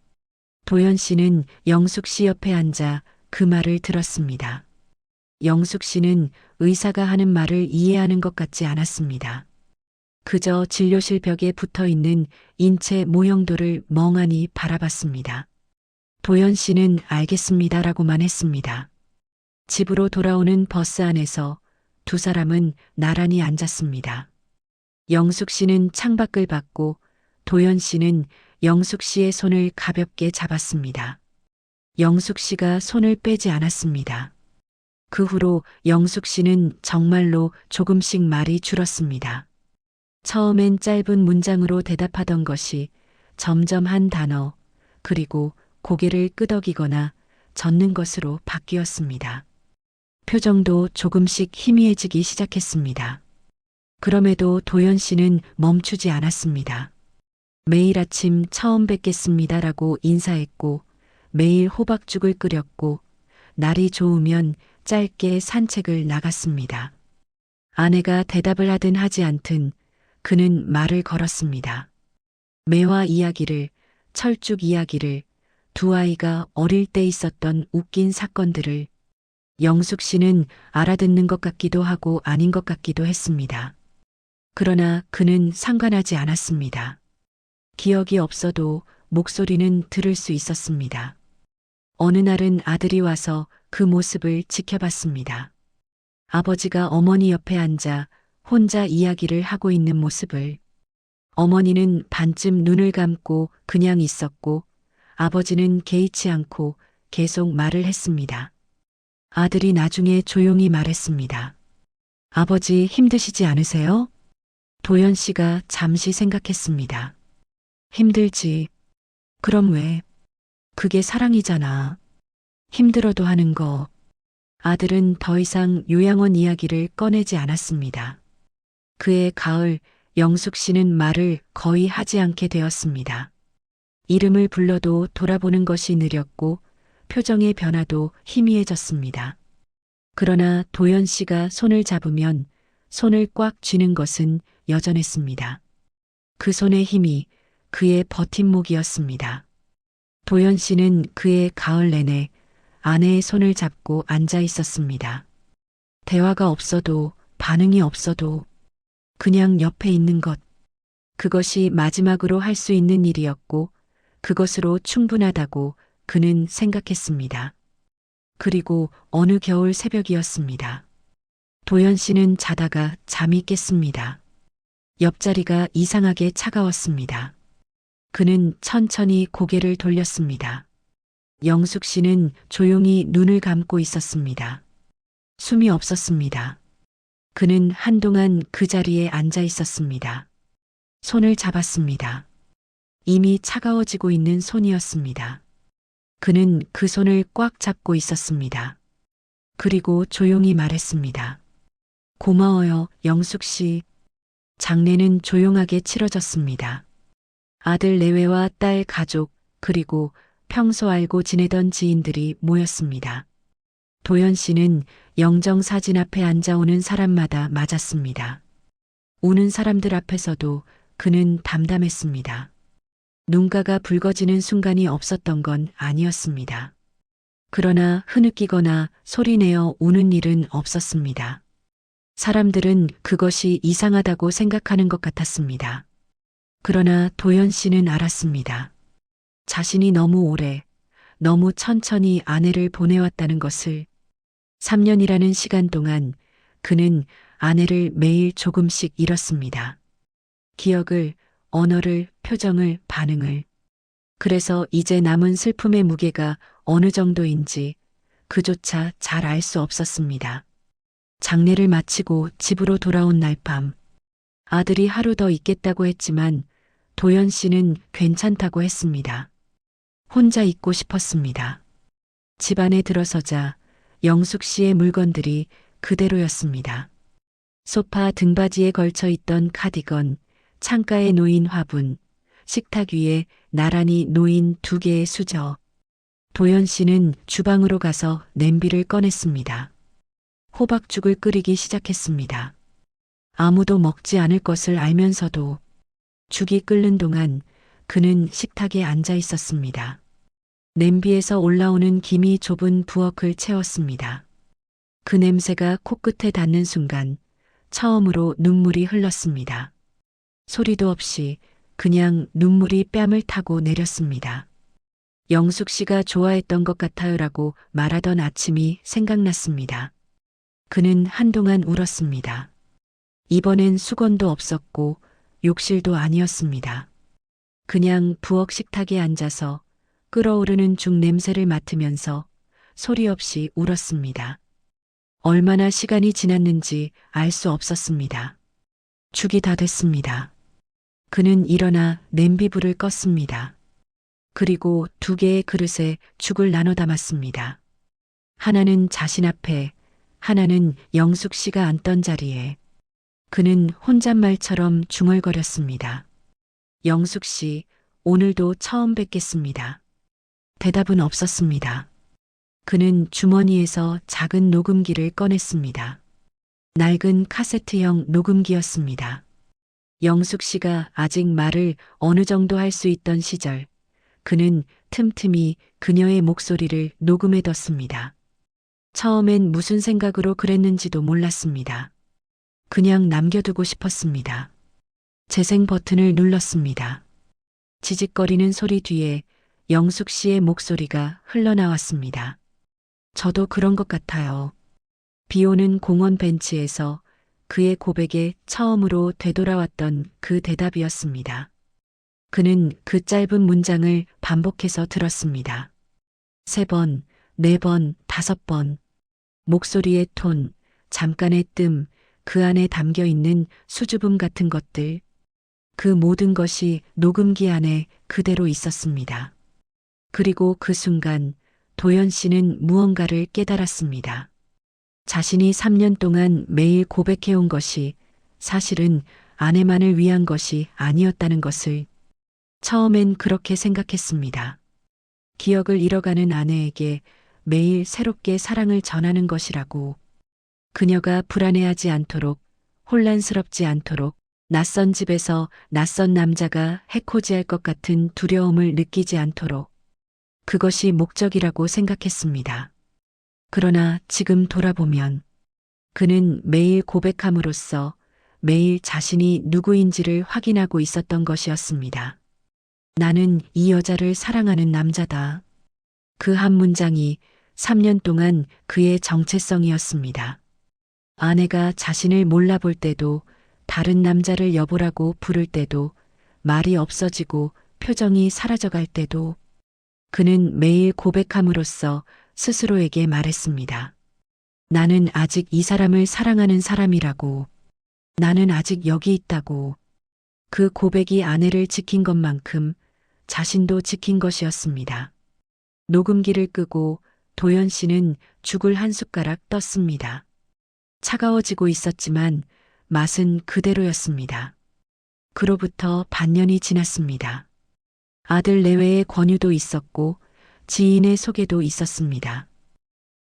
도연 씨는 영숙 씨 옆에 앉아 그 말을 들었습니다. 영숙 씨는 의사가 하는 말을 이해하는 것 같지 않았습니다. 그저 진료실 벽에 붙어 있는 인체 모형도를 멍하니 바라봤습니다. 도연 씨는 알겠습니다라고만 했습니다. 집으로 돌아오는 버스 안에서 두 사람은 나란히 앉았습니다. 영숙 씨는 창밖을 봤고 도연 씨는 영숙 씨의 손을 가볍게 잡았습니다. 영숙 씨가 손을 빼지 않았습니다. 그 후로 영숙 씨는 정말로 조금씩 말이 줄었습니다. 처음엔 짧은 문장으로 대답하던 것이 점점 한 단어, 그리고 고개를 끄덕이거나 젓는 것으로 바뀌었습니다. 표정도 조금씩 희미해지기 시작했습니다. 그럼에도 도연 씨는 멈추지 않았습니다. 매일 아침 처음 뵙겠습니다라고 인사했고, 매일 호박죽을 끓였고, 날이 좋으면 짧게 산책을 나갔습니다. 아내가 대답을 하든 하지 않든 그는 말을 걸었습니다. 매화 이야기를, 철쭉 이야기를, 두 아이가 어릴 때 있었던 웃긴 사건들을 영숙 씨는 알아듣는 것 같기도 하고 아닌 것 같기도 했습니다. 그러나 그는 상관하지 않았습니다. 기억이 없어도 목소리는 들을 수 있었습니다. 어느 날은 아들이 와서 그 모습을 지켜봤습니다. 아버지가 어머니 옆에 앉아 혼자 이야기를 하고 있는 모습을. 어머니는 반쯤 눈을 감고 그냥 있었고 아버지는 개의치 않고 계속 말을 했습니다. 아들이 나중에 조용히 말했습니다. 아버지 힘드시지 않으세요? 도연 씨가 잠시 생각했습니다. 힘들지. 그럼 왜? 그게 사랑이잖아. 힘들어도 하는 거. 아들은 더 이상 요양원 이야기를 꺼내지 않았습니다. 그해 가을 영숙 씨는 말을 거의 하지 않게 되었습니다. 이름을 불러도 돌아보는 것이 느렸고 표정의 변화도 희미해졌습니다. 그러나 도연 씨가 손을 잡으면 손을 꽉 쥐는 것은 여전했습니다. 그 손의 힘이 그의 버팀목이었습니다. 도연 씨는 그의 가을 내내 아내의 손을 잡고 앉아 있었습니다. 대화가 없어도 반응이 없어도 그냥 옆에 있는 것. 그것이 마지막으로 할 수 있는 일이었고 그것으로 충분하다고 그는 생각했습니다. 그리고 어느 겨울 새벽이었습니다. 도연 씨는 자다가 잠이 깼습니다. 옆자리가 이상하게 차가웠습니다. 그는 천천히 고개를 돌렸습니다. 영숙 씨는 조용히 눈을 감고 있었습니다. 숨이 없었습니다. 그는 한동안 그 자리에 앉아 있었습니다. 손을 잡았습니다. 이미 차가워지고 있는 손이었습니다. 그는 그 손을 꽉 잡고 있었습니다. 그리고 조용히 말했습니다. 고마워요, 영숙 씨. 장례는 조용하게 치러졌습니다. 아들 내외와 딸 가족, 그리고 평소 알고 지내던 지인들이 모였습니다. 도연 씨는 영정 사진 앞에 앉아오는 사람마다 맞았습니다. 우는 사람들 앞에서도 그는 담담했습니다. 눈가가 붉어지는 순간이 없었던 건 아니었습니다. 그러나 흐느끼거나 소리내어 우는 일은 없었습니다. 사람들은 그것이 이상하다고 생각하는 것 같았습니다. 그러나 도연 씨는 알았습니다. 자신이 너무 오래, 너무 천천히 아내를 보내왔다는 것을. 3년이라는 시간 동안 그는 아내를 매일 조금씩 잃었습니다. 기억을, 언어를, 표정을, 반응을. 그래서 이제 남은 슬픔의 무게가 어느 정도인지 그조차 잘 알 수 없었습니다. 장례를 마치고 집으로 돌아온 날 밤, 아들이 하루 더 있겠다고 했지만 도연 씨는 괜찮다고 했습니다. 혼자 있고 싶었습니다. 집 안에 들어서자 영숙 씨의 물건들이 그대로였습니다. 소파 등받이에 걸쳐 있던 카디건, 창가에 놓인 화분, 식탁 위에 나란히 놓인 2개의 수저. 도연 씨는 주방으로 가서 냄비를 꺼냈습니다. 호박죽을 끓이기 시작했습니다. 아무도 먹지 않을 것을 알면서도 죽이 끓는 동안 그는 식탁에 앉아 있었습니다. 냄비에서 올라오는 김이 좁은 부엌을 채웠습니다. 그 냄새가 코끝에 닿는 순간 처음으로 눈물이 흘렀습니다. 소리도 없이 그냥 눈물이 뺨을 타고 내렸습니다. 영숙 씨가 좋아했던 것 같아요라고 말하던 아침이 생각났습니다. 그는 한동안 울었습니다. 이번엔 수건도 없었고 욕실도 아니었습니다. 그냥 부엌 식탁에 앉아서 끓어오르는 죽 냄새를 맡으면서 소리 없이 울었습니다. 얼마나 시간이 지났는지 알 수 없었습니다. 죽이 다 됐습니다. 그는 일어나 냄비불을 껐습니다. 그리고 2개의 그릇에 죽을 나눠 담았습니다. 하나는 자신 앞에, 하나는 영숙 씨가 앉던 자리에. 그는 혼잣말처럼 중얼거렸습니다. 영숙 씨, 오늘도 처음 뵙겠습니다. 대답은 없었습니다. 그는 주머니에서 작은 녹음기를 꺼냈습니다. 낡은 카세트형 녹음기였습니다. 영숙 씨가 아직 말을 어느 정도 할 수 있던 시절, 그는 틈틈이 그녀의 목소리를 녹음해뒀습니다. 처음엔 무슨 생각으로 그랬는지도 몰랐습니다. 그냥 남겨두고 싶었습니다. 재생 버튼을 눌렀습니다. 지직거리는 소리 뒤에 영숙 씨의 목소리가 흘러나왔습니다. 저도 그런 것 같아요. 비 오는 공원 벤치에서 그의 고백에 처음으로 되돌아왔던 그 대답이었습니다. 그는 그 짧은 문장을 반복해서 들었습니다. 3번, 4번, 5번. 목소리의 톤, 잠깐의 뜸, 그 안에 담겨 있는 수줍음 같은 것들. 그 모든 것이 녹음기 안에 그대로 있었습니다. 그리고 그 순간 도연 씨는 무언가를 깨달았습니다. 자신이 3년 동안 매일 고백해온 것이 사실은 아내만을 위한 것이 아니었다는 것을 처음엔 그렇게 생각했습니다. 기억을 잃어가는 아내에게 매일 새롭게 사랑을 전하는 것이라고. 그녀가 불안해하지 않도록, 혼란스럽지 않도록, 낯선 집에서 낯선 남자가 해코지할 것 같은 두려움을 느끼지 않도록 그것이 목적이라고 생각했습니다. 그러나 지금 돌아보면 그는 매일 고백함으로써 매일 자신이 누구인지를 확인하고 있었던 것이었습니다. 나는 이 여자를 사랑하는 남자다. 그 한 문장이 3년 동안 그의 정체성이었습니다. 아내가 자신을 몰라볼 때도, 다른 남자를 여보라고 부를 때도, 말이 없어지고 표정이 사라져갈 때도 그는 매일 고백함으로써 스스로에게 말했습니다. 나는 아직 이 사람을 사랑하는 사람이라고. 나는 아직 여기 있다고. 그 고백이 아내를 지킨 것만큼 자신도 지킨 것이었습니다. 녹음기를 끄고 도연 씨는 죽을 한 숟가락 떴습니다. 차가워지고 있었지만 맛은 그대로였습니다. 그로부터 반년이 지났습니다. 아들 내외의 권유도 있었고 지인의 소개도 있었습니다.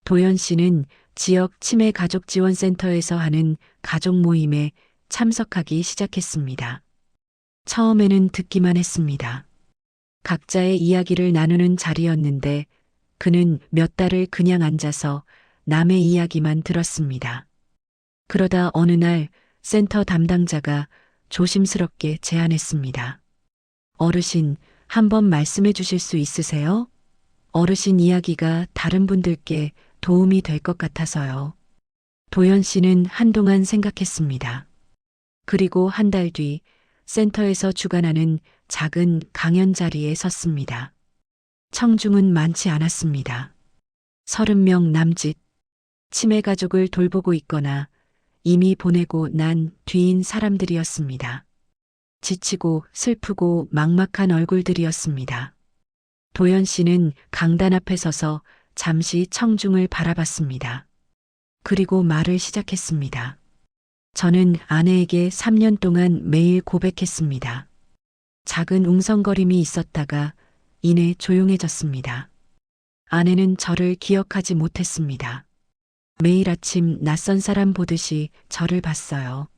도연 씨는 지역 치매 가족 지원센터에서 하는 가족 모임에 참석하기 시작했습니다. 처음에는 듣기만 했습니다. 각자의 이야기를 나누는 자리였는데 그는 몇 달을 그냥 앉아서 남의 이야기만 들었습니다. 그러다 어느 날 센터 담당자가 조심스럽게 제안했습니다. 어르신, 한번 말씀해 주실 수 있으세요? 어르신 이야기가 다른 분들께 도움이 될 것 같아서요. 도연 씨는 한동안 생각했습니다. 그리고 한 달 뒤 센터에서 주관하는 작은 강연 자리에 섰습니다. 청중은 많지 않았습니다. 30명 남짓, 치매 가족을 돌보고 있거나 이미 보내고 난 뒤인 사람들이었습니다. 지치고 슬프고 막막한 얼굴들이었습니다. 도연 씨는 강단 앞에 서서 잠시 청중을 바라봤습니다. 그리고 말을 시작했습니다. 저는 아내에게 3년 동안 매일 고백했습니다. 작은 웅성거림이 있었다가 이내 조용해졌습니다. 아내는 저를 기억하지 못했습니다. 매일 아침 낯선 사람 보듯이 저를 봤어요.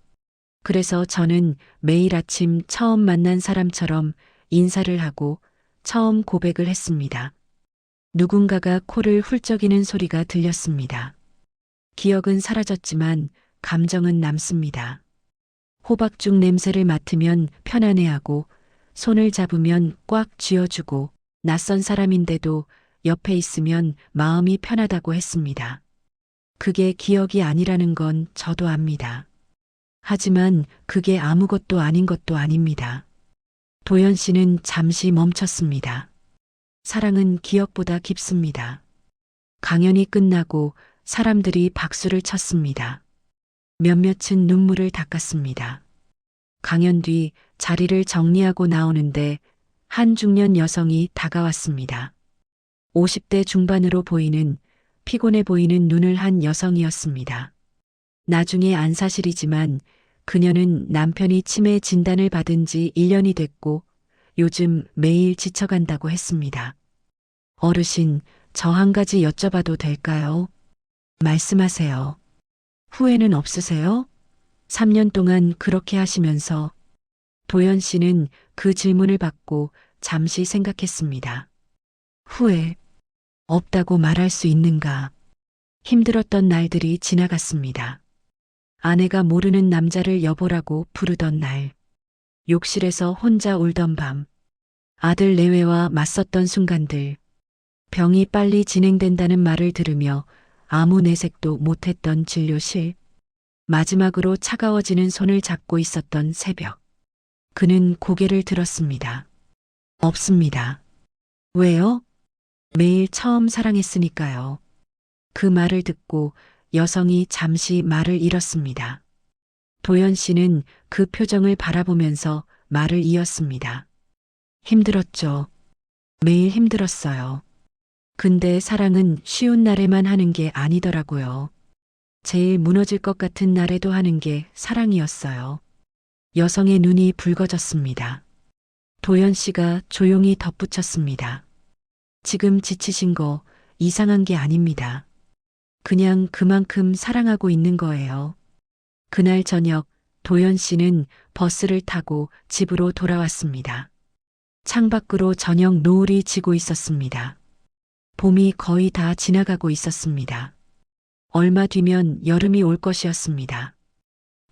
그래서 저는 매일 아침 처음 만난 사람처럼 인사를 하고 처음 고백을 했습니다. 누군가가 코를 훌쩍이는 소리가 들렸습니다. 기억은 사라졌지만 감정은 남습니다. 호박죽 냄새를 맡으면 편안해하고 손을 잡으면 꽉 쥐어주고 낯선 사람인데도 옆에 있으면 마음이 편하다고 했습니다. 그게 기억이 아니라는 건 저도 압니다. 하지만 그게 아무것도 아닌 것도 아닙니다. 도연 씨는 잠시 멈췄습니다. 사랑은 기억보다 깊습니다. 강연이 끝나고 사람들이 박수를 쳤습니다. 몇몇은 눈물을 닦았습니다. 강연 뒤 자리를 정리하고 나오는데 한 중년 여성이 다가왔습니다. 50대 중반으로 보이는 피곤해 보이는 눈을 한 여성이었습니다. 나중에 안 사실이지만 그녀는 남편이 치매 진단을 받은 지 1년이 됐고 요즘 매일 지쳐간다고 했습니다. 어르신, 저 한 가지 여쭤봐도 될까요? 말씀하세요. 후회는 없으세요? 3년 동안 그렇게 하시면서 도연 씨는 그 질문을 받고 잠시 생각했습니다. 후회 없다고 말할 수 있는가? 힘들었던 날들이 지나갔습니다. 아내가 모르는 남자를 여보라고 부르던 날, 욕실에서 혼자 울던 밤, 아들 내외와 맞섰던 순간들, 병이 빨리 진행된다는 말을 들으며 아무 내색도 못했던 진료실, 마지막으로 차가워지는 손을 잡고 있었던 새벽. 그는 고개를 들었습니다. 없습니다. 왜요? 매일 처음 사랑했으니까요. 그 말을 듣고 여성이 잠시 말을 잃었습니다. 도연 씨는 그 표정을 바라보면서 말을 이었습니다. 힘들었죠. 매일 힘들었어요. 근데 사랑은 쉬운 날에만 하는 게 아니더라고요. 제일 무너질 것 같은 날에도 하는 게 사랑이었어요. 여성의 눈이 붉어졌습니다. 도연 씨가 조용히 덧붙였습니다. 지금 지치신 거 이상한 게 아닙니다. 그냥 그만큼 사랑하고 있는 거예요. 그날 저녁 도연 씨는 버스를 타고 집으로 돌아왔습니다. 창밖으로 저녁 노을이 지고 있었습니다. 봄이 거의 다 지나가고 있었습니다. 얼마 뒤면 여름이 올 것이었습니다.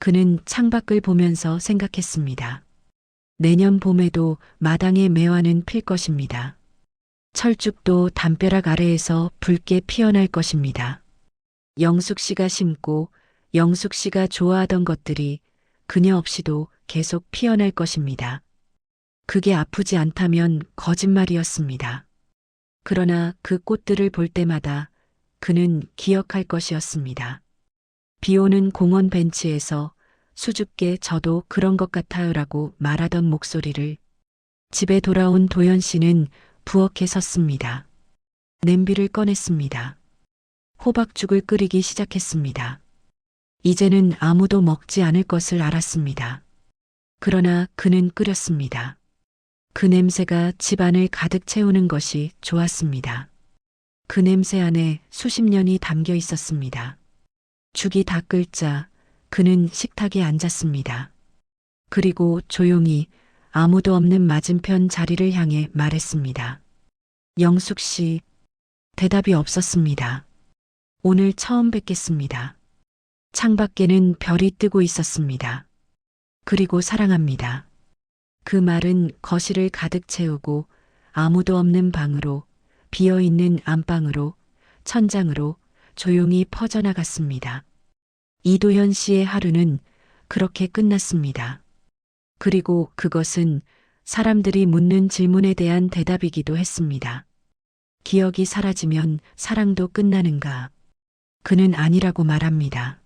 그는 창밖을 보면서 생각했습니다. 내년 봄에도 마당에 매화는 필 것입니다. 철쭉도 담벼락 아래에서 붉게 피어날 것입니다. 영숙 씨가 심고 영숙 씨가 좋아하던 것들이 그녀 없이도 계속 피어날 것입니다. 그게 아프지 않다면 거짓말이었습니다. 그러나 그 꽃들을 볼 때마다 그는 기억할 것이었습니다. 비 오는 공원 벤치에서 수줍게 저도 그런 것 같아요라고 말하던 목소리를. 집에 돌아온 도연 씨는 부엌에 섰습니다. 냄비를 꺼냈습니다. 호박죽을 끓이기 시작했습니다. 이제는 아무도 먹지 않을 것을 알았습니다. 그러나 그는 끓였습니다. 그 냄새가 집안을 가득 채우는 것이 좋았습니다. 그 냄새 안에 수십 년이 담겨 있었습니다. 죽이 다 끓자 그는 식탁에 앉았습니다. 그리고 조용히 아무도 없는 맞은편 자리를 향해 말했습니다. 영숙 씨, 대답이 없었습니다. 오늘 처음 뵙겠습니다. 창밖에는 별이 뜨고 있었습니다. 그리고 사랑합니다. 그 말은 거실을 가득 채우고 아무도 없는 방으로, 비어있는 안방으로, 천장으로 조용히 퍼져나갔습니다. 이도현 씨의 하루는 그렇게 끝났습니다. 그리고 그것은 사람들이 묻는 질문에 대한 대답이기도 했습니다. 기억이 사라지면 사랑도 끝나는가? 그는 아니라고 말합니다.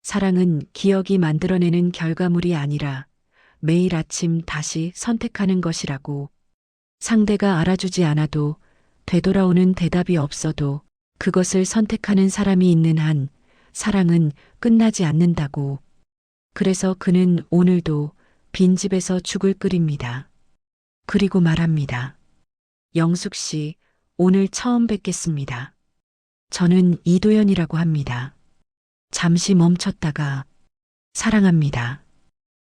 사랑은 기억이 만들어내는 결과물이 아니라 매일 아침 다시 선택하는 것이라고. 상대가 알아주지 않아도, 되돌아오는 대답이 없어도 그것을 선택하는 사람이 있는 한 사랑은 끝나지 않는다고. 그래서 그는 오늘도 빈집에서 죽을 끓입니다. 그리고 말합니다. 영숙 씨, 오늘 처음 뵙겠습니다. 저는 이도연이라고 합니다. 잠시 멈췄다가 사랑합니다.